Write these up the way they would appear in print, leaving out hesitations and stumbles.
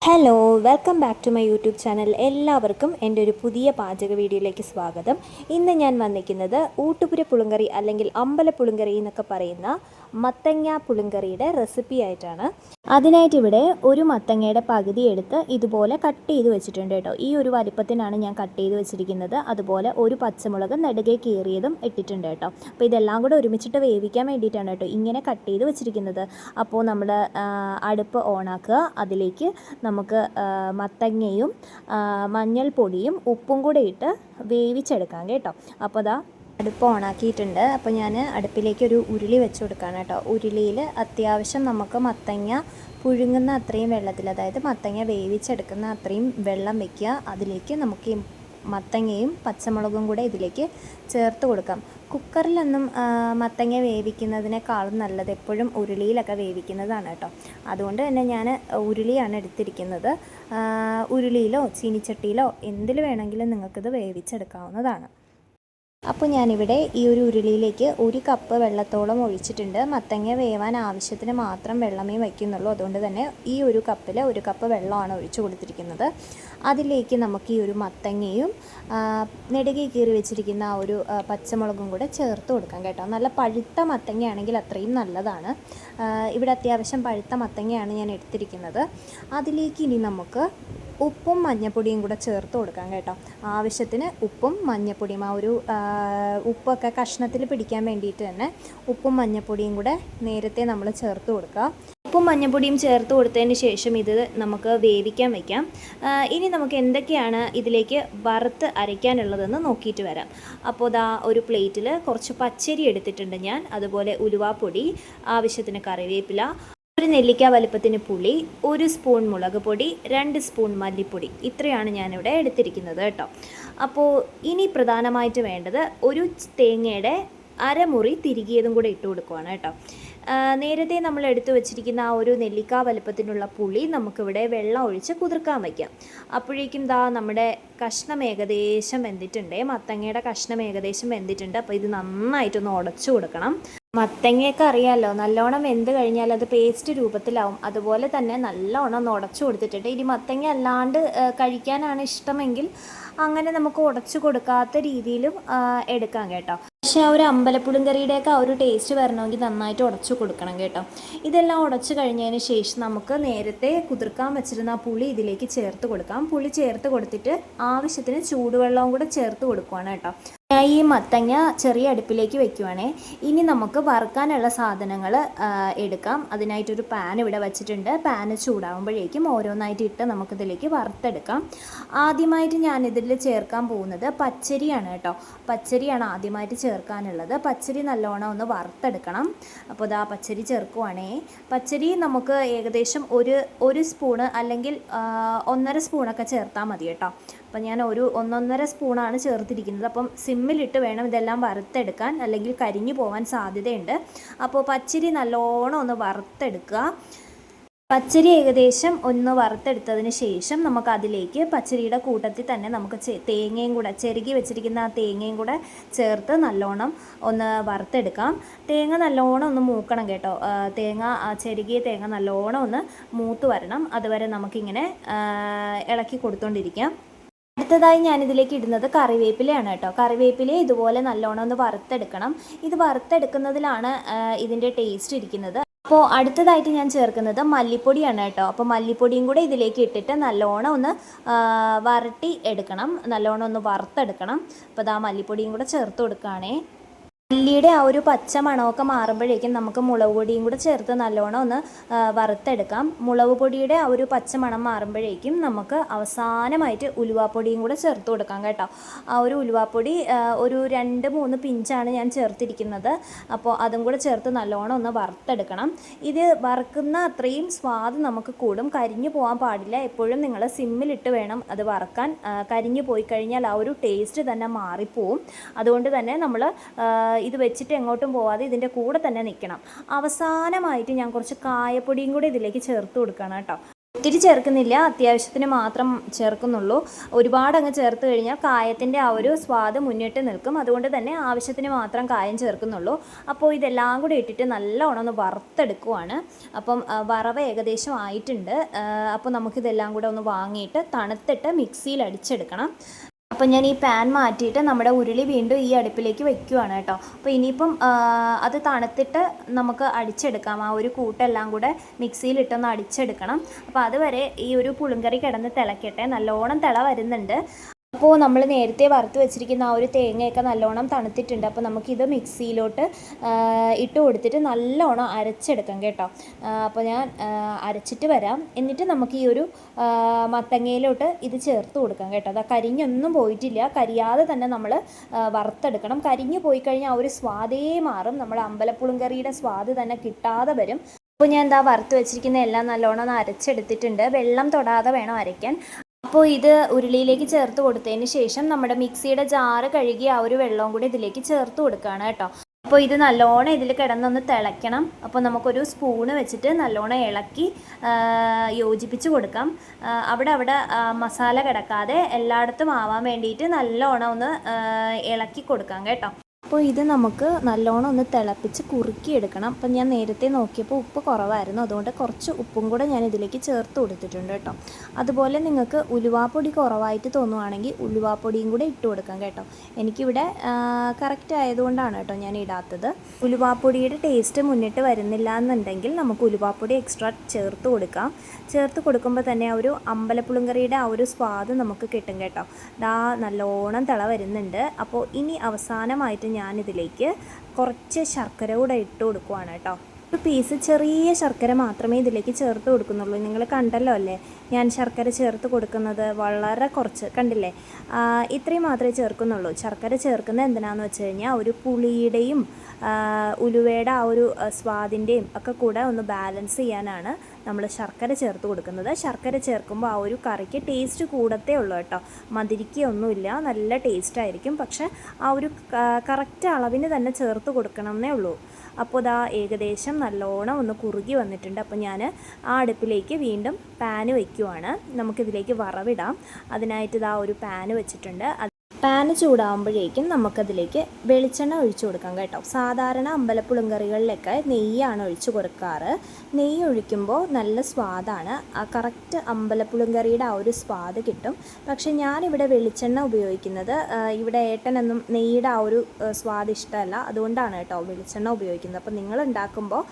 Hello welcome back to my YouTube channel. എല്ലാവർക്കും എൻ്റെ ഒരു പുതിയ പാചക വീഡിയോയിലേക്ക് സ്വാഗതം. ഇന്ന് ഞാൻ വന്നിരിക്കുന്നത് ഊട്ടുപുര പുളിങ്കറി അല്ലെങ്കിൽ അമ്പല പുളിങ്കറി എന്നൊക്കെ പറയുന്ന മത്തങ്ങ പുളിങ്കറിയുടെ റെസിപ്പി ആയിട്ടാണ്. അതിനായിട്ട് ഇവിടെ ഒരു മത്തങ്ങയുടെ പകുതി എടുത്ത് ഇതുപോലെ കട്ട് ചെയ്ത് വെച്ചിട്ടുണ്ട് കേട്ടോ. ഈ ഒരു വലിപ്പത്തിനാണ് ഞാൻ കട്ട് ചെയ്ത് വെച്ചിരിക്കുന്നത്. അതുപോലെ ഒരു പച്ചമുളക് നെടുകെ കീറിയതും ഇട്ടിട്ടുണ്ട് കേട്ടോ. അപ്പോൾ ഇതെല്ലാം കൂടെ ഒരുമിച്ചിട്ട് വേവിക്കാൻ വേണ്ടിയിട്ടാണ് കേട്ടോ ഇങ്ങനെ കട്ട് ചെയ്ത് വെച്ചിരിക്കുന്നത്. അപ്പോൾ നമ്മൾ അടുപ്പ് ഓണാക്കുക. അതിലേക്ക് നമുക്ക് മത്തങ്ങയും മഞ്ഞൾപ്പൊടിയും ഉപ്പും കൂടെ ഇട്ട് വേവിച്ചെടുക്കാം കേട്ടോ. അപ്പോൾ ദാ അടുപ്പ് ഓണാക്കിയിട്ടുണ്ട്. അപ്പോൾ ഞാൻ അടുപ്പിലേക്ക് ഒരു ഉരുളി വെച്ച് കൊടുക്കുകയാണ് കേട്ടോ. ഉരുളിയിൽ അത്യാവശ്യം നമുക്ക് മത്തങ്ങ പുഴുങ്ങുന്ന അത്രയും വെള്ളത്തിൽ, അതായത് മത്തങ്ങ വേവിച്ചെടുക്കുന്ന അത്രയും വെള്ളം വയ്ക്കുക. അതിലേക്ക് നമുക്ക് ഈ മത്തങ്ങയും പച്ചമുളകും കൂടെ ഇതിലേക്ക് ചേർത്ത് കൊടുക്കാം. കുക്കറിലൊന്നും മത്തങ്ങ വേവിക്കുന്നതിനേക്കാളും നല്ലത് എപ്പോഴും ഉരുളിയിലൊക്കെ വേവിക്കുന്നതാണ് കേട്ടോ. അതുകൊണ്ട് തന്നെ ഞാൻ ഉരുളിയാണ് എടുത്തിരിക്കുന്നത്. ഉരുളിയിലോ ചീനിച്ചട്ടിയിലോ എന്തിൽ വേണമെങ്കിലും നിങ്ങൾക്കിത് വേവിച്ചെടുക്കാവുന്നതാണ്. അപ്പോൾ ഞാനിവിടെ ഈ ഒരു ഉരുളിയിലേക്ക് 1 കപ്പ് വെള്ളത്തോളം ഒഴിച്ചിട്ടുണ്ട്. മത്തങ്ങ വേവാൻ ആവശ്യത്തിന് മാത്രം വെള്ളമേ വയ്ക്കുന്നുള്ളൂ. അതുകൊണ്ട് തന്നെ ഈ ഒരു കപ്പിൽ 1 കപ്പ് വെള്ളമാണ് ഒഴിച്ചു കൊടുത്തിരിക്കുന്നത്. അതിലേക്ക് നമുക്ക് ഈ ഒരു മത്തങ്ങയും നെടുകെ കീറി വെച്ചിരിക്കുന്ന ആ ഒരു പച്ചമുളകും കൂടെ ചേർത്ത് കൊടുക്കാം കേട്ടോ. നല്ല പഴുത്ത മത്തങ്ങയാണെങ്കിൽ അത്രയും നല്ലതാണ്. ഇവിടെ അത്യാവശ്യം പഴുത്ത മത്തങ്ങയാണ് ഞാൻ എടുത്തിരിക്കുന്നത്. അതിലേക്ക് ഇനി നമുക്ക് ഉപ്പും മഞ്ഞൾപ്പൊടിയും കൂടെ ചേർത്ത് കൊടുക്കാം കേട്ടോ. ആവശ്യത്തിന് ഉപ്പും മഞ്ഞൾപ്പൊടിയും, ആ ഒരു ഉപ്പൊക്കെ കഷ്ണത്തിൽ പിടിക്കാൻ വേണ്ടിയിട്ട് തന്നെ ഉപ്പും മഞ്ഞൾപ്പൊടിയും കൂടെ നേരത്തെ നമ്മൾ ചേർത്ത് കൊടുക്കുക. ഉപ്പും മഞ്ഞൾപ്പൊടിയും ചേർത്ത് കൊടുത്തതിന് ശേഷം ഇത് നമുക്ക് വേവിക്കാൻ വയ്ക്കാം. ഇനി നമുക്ക് എന്തൊക്കെയാണ് ഇതിലേക്ക് വറുത്ത് അരയ്ക്കാനുള്ളതെന്ന് നോക്കിയിട്ട് വരാം. അപ്പോൾ ദാ ഒരു പ്ലേറ്റിൽ കുറച്ച് പച്ചരി എടുത്തിട്ടുണ്ട് ഞാൻ. അതുപോലെ ഉലുവാപ്പൊടി, ആവശ്യത്തിന് കറിവേപ്പില, ഒരു നെല്ലിക്ക വലുപ്പത്തിന് പുളി, 1 സ്പൂൺ മുളക് പൊടി, 2 സ്പൂൺ മല്ലിപ്പൊടി, ഇത്രയാണ് ഞാനിവിടെ എടുത്തിരിക്കുന്നത് കേട്ടോ. അപ്പോൾ ഇനി പ്രധാനമായിട്ട് വേണ്ടത് ഒരു തേങ്ങയുടെ അരമുറി തിരികിയതും കൂടെ ഇട്ട് കൊടുക്കുവാണ് കേട്ടോ. നേരത്തെ നമ്മൾ എടുത്തു വെച്ചിരിക്കുന്ന ആ ഒരു നെല്ലിക്ക വലുപ്പത്തിനുള്ള പുളി നമുക്കിവിടെ വെള്ളം ഒഴിച്ച് കുതിർക്കാൻ വയ്ക്കാം. അപ്പോഴേക്കും ദാ നമ്മുടെ കഷ്ണം ഏകദേശം വെന്തിട്ടുണ്ട്. മത്തങ്ങയുടെ കഷ്ണം ഏകദേശം വെന്തിട്ടുണ്ട്. അപ്പോൾ ഇത് നന്നായിട്ടൊന്ന് ഉടച്ചു കൊടുക്കണം. മത്തങ്ങയൊക്കെ അറിയാമല്ലോ, നല്ലോണം വെന്ത് കഴിഞ്ഞാൽ അത് പേസ്റ്റ് രൂപത്തിലാവും. അതുപോലെ തന്നെ നല്ലോണം ഒന്ന് ഉടച്ചു കൊടുത്തിട്ടുണ്ട്. ഇനി മത്തങ്ങ അല്ലാണ്ട് കഴിക്കാനാണ് ഇഷ്ടമെങ്കിൽ അങ്ങനെ നമുക്ക് ഉടച്ചു കൊടുക്കാത്ത രീതിയിലും എടുക്കാം കേട്ടോ. പക്ഷേ ആ ഒരു അമ്പലപ്പുളിങ്കറിയുടെയൊക്കെ ആ ഒരു ടേസ്റ്റ് വരണമെങ്കിൽ നന്നായിട്ട് ഉടച്ചു കൊടുക്കണം കേട്ടോ. ഇതെല്ലാം ഉടച്ചു കഴിഞ്ഞതിന് ശേഷം നമുക്ക് നേരത്തെ കുതിർക്കാൻ വെച്ചിരുന്ന ആ പുളി ഇതിലേക്ക് ചേർത്ത് കൊടുക്കാം. പുളി ചേർത്ത് കൊടുത്തിട്ട് ആവശ്യത്തിന് ചൂടുവെള്ളവും കൂടെ ചേർത്ത് കൊടുക്കുവാണ് കേട്ടോ. ഈ മത്തങ്ങ ചെറിയ അടുപ്പിലേക്ക് വെക്കുവാണേ. ഇനി നമുക്ക് വറുക്കാനുള്ള സാധനങ്ങൾ എടുക്കാം. അതിനായിട്ടൊരു പാൻ ഇവിടെ വെച്ചിട്ടുണ്ട്. പാന് ചൂടാകുമ്പോഴേക്കും ഓരോന്നായിട്ട് ഇട്ട് നമുക്കിതിലേക്ക് വറുത്തെടുക്കാം. ആദ്യമായിട്ട് ഞാനിതിൽ ചേർക്കാൻ പോകുന്നത് പച്ചരിയാണ് കേട്ടോ. പച്ചരിയാണ് ആദ്യമായിട്ട് ചേർക്കാനുള്ളത്. പച്ചരി നല്ലോണം ഒന്ന് വറുത്തെടുക്കണം. അപ്പോൾ ഇതാ പച്ചരി ചേർക്കുവാണേ. പച്ചരി നമുക്ക് ഏകദേശം ഒരു സ്പൂണ് അല്ലെങ്കിൽ 1.5 സ്പൂണൊക്കെ ചേർത്താൽ മതി കേട്ടോ. അപ്പം ഞാൻ 1.5 സ്പൂണാണ് ചേർത്തിരിക്കുന്നത്. അപ്പം സിമ്മിലിട്ട് വേണം ഇതെല്ലാം വറുത്തെടുക്കാൻ, അല്ലെങ്കിൽ കരിഞ്ഞു പോകാൻ സാധ്യതയുണ്ട്. അപ്പോൾ പച്ചരി നല്ലോണം ഒന്ന് വറുത്തെടുക്കുക. പച്ചരി ഏകദേശം ഒന്ന് വറുത്തെടുത്തതിന് ശേഷം നമുക്കതിലേക്ക് പച്ചരിയുടെ കൂട്ടത്തിൽ തന്നെ നമുക്ക് തേങ്ങയും കൂടെ, ചെറുകി വെച്ചിരിക്കുന്ന ആ തേങ്ങയും കൂടെ ചേർത്ത് നല്ലോണം ഒന്ന് വറുത്തെടുക്കാം. തേങ്ങ നല്ലോണം ഒന്ന് മൂക്കണം കേട്ടോ. ചെറുകിയ തേങ്ങ നല്ലോണം ഒന്ന് മൂത്ത് വരണം. അതുവരെ നമുക്കിങ്ങനെ ഇളക്കി കൊടുത്തുകൊണ്ടിരിക്കാം. അടുത്തതായി ഞാനിതിലേക്ക് ഇടുന്നത് കറിവേപ്പിലയാണ് കേട്ടോ. കറിവേപ്പില ഇതുപോലെ നല്ലോണം ഒന്ന് വറുത്തെടുക്കണം. ഇത് വറുത്തെടുക്കുന്നതിലാണ് ഇതിൻ്റെ ടേസ്റ്റ് ഇരിക്കുന്നത്. അപ്പോൾ അടുത്തതായിട്ട് ഞാൻ ചേർക്കുന്നത് മല്ലിപ്പൊടിയാണ് കേട്ടോ. അപ്പോൾ മല്ലിപ്പൊടിയും കൂടെ ഇതിലേക്ക് ഇട്ടിട്ട് നല്ലോണം ഒന്ന് വരട്ടി എടുക്കണം, നല്ലോണം ഒന്ന് വറുത്തെടുക്കണം. അപ്പോൾ ഇതാ മല്ലിപ്പൊടിയും കൂടെ ചേർത്ത് കൊടുക്കുകയാണേ. മല്ലിയുടെ ആ ഒരു പച്ച മണമൊക്കെ മാറുമ്പോഴേക്കും നമുക്ക് മുളക് പൊടിയും കൂടെ ചേർത്ത് നല്ലോണം ഒന്ന് വറുത്തെടുക്കാം. മുളക് പൊടിയുടെ ആ ഒരു പച്ച മണം മാറുമ്പോഴേക്കും നമുക്ക് അവസാനമായിട്ട് ഉലുവാപ്പൊടിയും കൂടെ ചേർത്ത് കൊടുക്കാം കേട്ടോ. ആ ഒരു ഉലുവാപ്പൊടി ഒരു 2-3 പിഞ്ചാണ് ഞാൻ ചേർത്തിരിക്കുന്നത്. അപ്പോൾ അതും കൂടെ ചേർത്ത് നല്ലോണം ഒന്ന് വറുത്തെടുക്കണം. ഇത് വറുക്കുന്ന അത്രയും സ്വാദ് നമുക്ക് കൂടും. കരിഞ്ഞു പോകാൻ പാടില്ല. എപ്പോഴും നിങ്ങൾ സിമ്മിലിട്ട് വേണം അത് വറുക്കാൻ. കരിഞ്ഞു പോയി കഴിഞ്ഞാൽ ആ ഒരു ടേസ്റ്റ് തന്നെ മാറിപ്പോവും. അതുകൊണ്ട് തന്നെ നമ്മൾ ഇത് വെച്ചിട്ട് എങ്ങോട്ടും പോവാതെ ഇതിൻ്റെ കൂടെ തന്നെ നിൽക്കണം. അവസാനമായിട്ട് ഞാൻ കുറച്ച് കായപ്പൊടിയും കൂടി ഇതിലേക്ക് ചേർത്ത് കൊടുക്കണം കേട്ടോ. ഒത്തിരി ചേർക്കുന്നില്ല, അത്യാവശ്യത്തിന് മാത്രം ചേർക്കുന്നുള്ളൂ. ഒരുപാട് അങ്ങ് ചേർത്ത് കഴിഞ്ഞാൽ കായത്തിൻ്റെ ആ ഒരു സ്വാദ് മുന്നിട്ട് നിൽക്കും. അതുകൊണ്ട് തന്നെ ആവശ്യത്തിന് മാത്രം കായം ചേർക്കുന്നുള്ളൂ. അപ്പോൾ ഇതെല്ലാം കൂടി ഇട്ടിട്ട് നല്ലോണം ഒന്ന് വറുത്തെടുക്കുവാണ്. അപ്പം വറവ് ഏകദേശം ആയിട്ടുണ്ട്. അപ്പോൾ നമുക്കിതെല്ലാം കൂടെ ഒന്ന് വാങ്ങിയിട്ട് തണുത്തിട്ട് മിക്സിയിൽ അടിച്ചെടുക്കണം. അപ്പോൾ ഞാൻ ഈ പാൻ മാറ്റിയിട്ട് നമ്മുടെ ഉരുളി വീണ്ടും ഈ അടുപ്പിലേക്ക് വെക്കുവാണ് കേട്ടോ. അപ്പോൾ ഇനിയിപ്പം അത് തണുത്തിട്ട് നമുക്ക് അടിച്ചെടുക്കാം. ആ ഒരു കൂട്ടെല്ലാം കൂടെ മിക്സിയിലിട്ടൊന്ന് അടിച്ചെടുക്കണം. അപ്പോൾ അതുവരെ ഈ ഒരു പുളിങ്കറി കിടന്ന് തിളക്കട്ടെ. നല്ലോണം തിള വരുന്നുണ്ട്. അപ്പോൾ നമ്മൾ നേരത്തെ വറുത്ത് വെച്ചിരിക്കുന്ന ആ ഒരു തേങ്ങയൊക്കെ നല്ലോണം തണുത്തിട്ടുണ്ട്. അപ്പോൾ നമുക്കിത് മിക്സിയിലോട്ട് ഇട്ട് കൊടുത്തിട്ട് നല്ലോണം അരച്ചെടുക്കാം കേട്ടോ. അപ്പോൾ ഞാൻ അരച്ചിട്ട് വരാം. എന്നിട്ട് നമുക്ക് ഈ ഒരു മത്തങ്ങയിലോട്ട് ഇത് ചേർത്ത് കൊടുക്കാം കേട്ടോ. അത് കരിഞ്ഞൊന്നും പോയിട്ടില്ല. കരിയാതെ തന്നെ നമ്മൾ വറുത്തെടുക്കണം. കരിഞ്ഞു പോയി കഴിഞ്ഞാൽ ആ ഒരു സ്വാദേ മാറും. നമ്മുടെ അമ്പലപ്പുളിങ്കറിയുടെ സ്വാദ് തന്നെ കിട്ടാതെ വരും. അപ്പോൾ ഞാൻ എന്താ വറുത്ത് വെച്ചിരിക്കുന്ന എല്ലാം നല്ലോണം ഒന്ന് അരച്ചെടുത്തിട്ടുണ്ട്. വെള്ളം തൊടാതെ വേണം അരയ്ക്കാൻ. അപ്പോൾ ഇത് ഉരുളിയിലേക്ക് ചേർത്ത് കൊടുത്തതിന് ശേഷം നമ്മുടെ മിക്സിയുടെ ജാറ് കഴുകി ആ ഒരു വെള്ളവും കൂടി ഇതിലേക്ക് ചേർത്ത് കൊടുക്കുകയാണ് കേട്ടോ. അപ്പോൾ ഇത് നല്ലോണം ഇതിൽ കിടന്നൊന്ന് തിളയ്ക്കണം. അപ്പോൾ നമുക്കൊരു സ്പൂണ് വെച്ചിട്ട് നല്ലോണം ഇളക്കി യോജിപ്പിച്ച് കൊടുക്കാം. അവിടെ മസാല കിടക്കാതെ എല്ലായിടത്തും ആവാൻ വേണ്ടിയിട്ട് നല്ലോണം ഒന്ന് ഇളക്കി കൊടുക്കാം കേട്ടോ. അപ്പോൾ ഇത് നമുക്ക് നല്ലോണം ഒന്ന് തിളപ്പിച്ച് കുറുക്കിയെടുക്കണം. അപ്പം ഞാൻ നേരത്തെ നോക്കിയപ്പോൾ ഉപ്പ് കുറവായിരുന്നു, അതുകൊണ്ട് കുറച്ച് ഉപ്പും കൂടെ ഞാൻ ഇതിലേക്ക് ചേർത്ത് കൊടുത്തിട്ടുണ്ട് കേട്ടോ. അതുപോലെ നിങ്ങൾക്ക് ഉലുവാപ്പൊടി കുറവായിട്ട് തോന്നുവാണെങ്കിൽ ഉലുവാപ്പൊടിയും കൂടെ ഇട്ട് കൊടുക്കാം കേട്ടോ. എനിക്കിവിടെ കറക്റ്റ് ആയതുകൊണ്ടാണ് കേട്ടോ ഞാൻ ഇടാത്തത്. ഉലുവാപ്പൊടിയുടെ ടേസ്റ്റ് മുന്നിട്ട് വരുന്നില്ല എന്നുണ്ടെങ്കിൽ നമുക്ക് ഉലുവാപ്പൊടി എക്സ്ട്രാ ചേർത്ത് കൊടുക്കാം. ചേർത്ത് കൊടുക്കുമ്പോൾ തന്നെ ആ ഒരു അമ്പലപ്പുളിങ്കറിയുടെ ആ ഒരു സ്വാദ് നമുക്ക് കിട്ടും കേട്ടോ. ദാ നല്ലോണം തിള വരുന്നുണ്ട്. അപ്പോൾ ഇനി അവസാനമായിട്ട് ഞാനിതിലേക്ക് കുറച്ച് ശർക്കര കൂടെ ഇട്ട് കൊടുക്കുവാണ് കേട്ടോ. ഒരു പീസ് ചെറിയ ശർക്കര മാത്രമേ ഇതിലേക്ക് ചേർത്ത് കൊടുക്കുന്നുള്ളൂ. നിങ്ങൾ കണ്ടല്ലോ അല്ലേ, ഞാൻ ശർക്കര ചേർത്ത് കൊടുക്കുന്നത് വളരെ കുറച്ച്, കണ്ടില്ലേ? ഇത്രയും മാത്രമേ ചേർക്കുന്നുള്ളൂ. ശർക്കര ചേർക്കുന്നത് എന്തിനാണെന്ന് വെച്ച് കഴിഞ്ഞാൽ ഒരു പുളിയുടെയും ഉലുവയുടെ ആ ഒരു സ്വാദിൻ്റെയും ഒക്കെ കൂടെ ഒന്ന് ബാലൻസ് ചെയ്യാനാണ് നമ്മൾ ശർക്കര ചേർത്ത് കൊടുക്കുന്നത്. ശർക്കര ചേർക്കുമ്പോൾ ആ ഒരു കറിക്ക് ടേസ്റ്റ് കൂടത്തേ ഉള്ളൂ കേട്ടോ. മധുരിക്കൊന്നുമില്ല, നല്ല ടേസ്റ്റായിരിക്കും. പക്ഷേ ആ ഒരു കറക്റ്റ് അളവിന് തന്നെ ചേർത്ത് കൊടുക്കണമെന്നേ ഉള്ളൂ. അപ്പോൾ ഇതാ ഏകദേശം നല്ലോണം ഒന്ന് കുറുകി വന്നിട്ടുണ്ട്. അപ്പോൾ ഞാൻ ആ അടുപ്പിലേക്ക് വീണ്ടും പാന് വയ്ക്കുവാണ്. നമുക്കിതിലേക്ക് വറവിടാം. അതിനായിട്ട് ഇതാ ഒരു പാന് വെച്ചിട്ടുണ്ട്. പാന് ചൂടാകുമ്പോഴേക്കും നമുക്കതിലേക്ക് വെളിച്ചെണ്ണ ഒഴിച്ചു കൊടുക്കാം കേട്ടോ. സാധാരണ അമ്പലപ്പുളിങ്കറികളിലൊക്കെ നെയ്യാണ് ഒഴിച്ചു കൊടുക്കാറ്. നെയ്യ് ഒഴിക്കുമ്പോൾ നല്ല സ്വാദാണ്. ആ കറക്റ്റ് അമ്പലപ്പുളിങ്കറിയുടെ ആ ഒരു സ്വാദ് കിട്ടും. പക്ഷേ ഞാനിവിടെ വെളിച്ചെണ്ണ ഉപയോഗിക്കുന്നത്. ഇവിടെ ഏട്ടനൊന്നും നെയ്യുടെ ആ ഒരു സ്വാദ് ഇഷ്ടമല്ല, അതുകൊണ്ടാണ് കേട്ടോ വെളിച്ചെണ്ണ ഉപയോഗിക്കുന്നത്. അപ്പോൾ നിങ്ങൾ ഉണ്ടാക്കുമ്പോൾ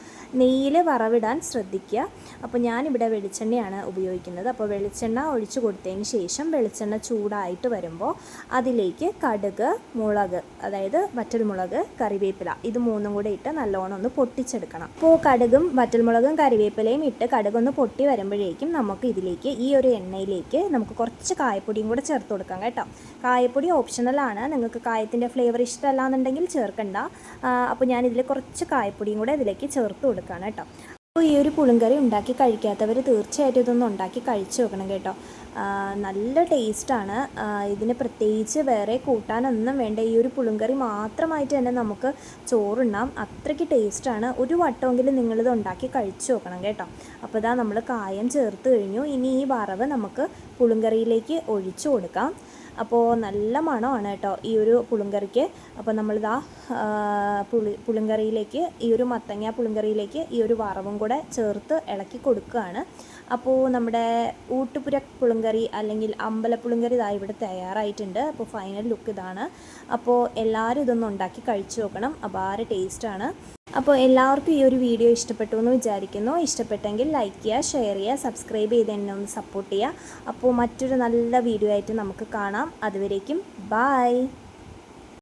നെയ്യിൽ വറവിടാൻ ശ്രദ്ധിക്കുക. അപ്പോൾ ഞാനിവിടെ വെളിച്ചെണ്ണയാണ് ഉപയോഗിക്കുന്നത്. അപ്പോൾ വെളിച്ചെണ്ണ ഒഴിച്ചു കൊടുത്തതിന് ശേഷം വെളിച്ചെണ്ണ ചൂടായിട്ട് വരുമ്പോൾ അതിലേക്ക് കടുക്, മുളക്, അതായത് വറ്റൽമുളക്, കറിവേപ്പില, ഇത് മൂന്നും കൂടെ ഇട്ട് നല്ലോണം ഒന്ന് പൊട്ടിച്ചെടുക്കണം. അപ്പോൾ കടുകും വറ്റൽമുളകും കറിവേപ്പിലയും ഇട്ട് കടുകൊന്ന് പൊട്ടി വരുമ്പോഴേക്കും നമുക്ക് ഇതിലേക്ക് ഈ ഒരു എണ്ണയിലേക്ക് നമുക്ക് കുറച്ച് കായപ്പൊടിയും കൂടെ ചേർത്ത് കൊടുക്കാം കേട്ടോ. കായപ്പൊടി ഓപ്ഷണലാണ്. നിങ്ങൾക്ക് കായത്തിൻ്റെ ഫ്ലേവർ ഇഷ്ടമല്ല എന്നുണ്ടെങ്കിൽ ചേർക്കണ്ട. അപ്പോൾ ഞാനിതിൽ കുറച്ച് കായപ്പൊടിയും കൂടെ ഇതിലേക്ക് ചേർത്ത് കൊടുക്കുകയാണ് കേട്ടോ. അപ്പോൾ ഈ ഒരു പുളിങ്കറി ഉണ്ടാക്കി കഴിക്കാത്തവർ തീർച്ചയായിട്ടും ഇതൊന്ന് ഉണ്ടാക്കി കഴിച്ചു നോക്കണം കേട്ടോ. നല്ല ടേസ്റ്റാണ്. ഇതിന് പ്രത്യേകിച്ച് വേറെ കൂട്ടാനൊന്നും വേണ്ട. ഈ ഒരു പുളിങ്കറി മാത്രമായിട്ട് തന്നെ നമുക്ക് ചോറുണ്ണാം. അത്രയ്ക്ക് ടേസ്റ്റാണ്. ഒരു വട്ടമെങ്കിലും നിങ്ങളിത് ഉണ്ടാക്കി കഴിച്ചു നോക്കണം കേട്ടോ. അപ്പോൾ ഇതാ നമ്മൾ കായം ചേർത്ത് കഴിഞ്ഞു. ഇനി ഈ വറവ് നമുക്ക് പുളിങ്കറിയിലേക്ക് ഒഴിച്ചു കൊടുക്കാം. അപ്പോൾ നല്ല മണമാണ് കേട്ടോ ഈ ഒരു പുളിങ്കറിക്ക്. അപ്പോൾ നമ്മളിതാ പുളിങ്കറിയിലേക്ക്, ഈ ഒരു മത്തങ്ങ പുളിങ്കറിയിലേക്ക് ഈ ഒരു വറവും കൂടെ ചേർത്ത് ഇളക്കി കൊടുക്കുകയാണ്. അപ്പോൾ നമ്മുടെ ഊട്ടുപുര പുളിങ്കറി അല്ലെങ്കിൽ അമ്പലപ്പുളിങ്കറി ഇതാ ഇവിടെ തയ്യാറായിട്ടുണ്ട്. അപ്പോൾ ഫൈനൽ ലുക്ക് ഇതാണ്. അപ്പോൾ എല്ലാവരും ഇതൊന്ന് ഉണ്ടാക്കി കഴിച്ചു നോക്കണം. അപാര ടേസ്റ്റാണ്. അപ്പോൾ എല്ലാവർക്കും ഈ ഒരു വീഡിയോ ഇഷ്ടപ്പെട്ടു എന്ന് വിചാരിക്കുന്നു. ഇഷ്ടപ്പെട്ടെങ്കിൽ ലൈക്ക് ചെയ്യുക, ഷെയർ ചെയ്യുക, സബ്സ്ക്രൈബ് ചെയ്ത് എന്നെ ഒന്ന് സപ്പോർട്ട് ചെയ്യുക. അപ്പോൾ മറ്റൊരു നല്ല വീഡിയോ ആയിട്ട് നമുക്ക് കാണാം. അതുവരേക്കും ബൈ.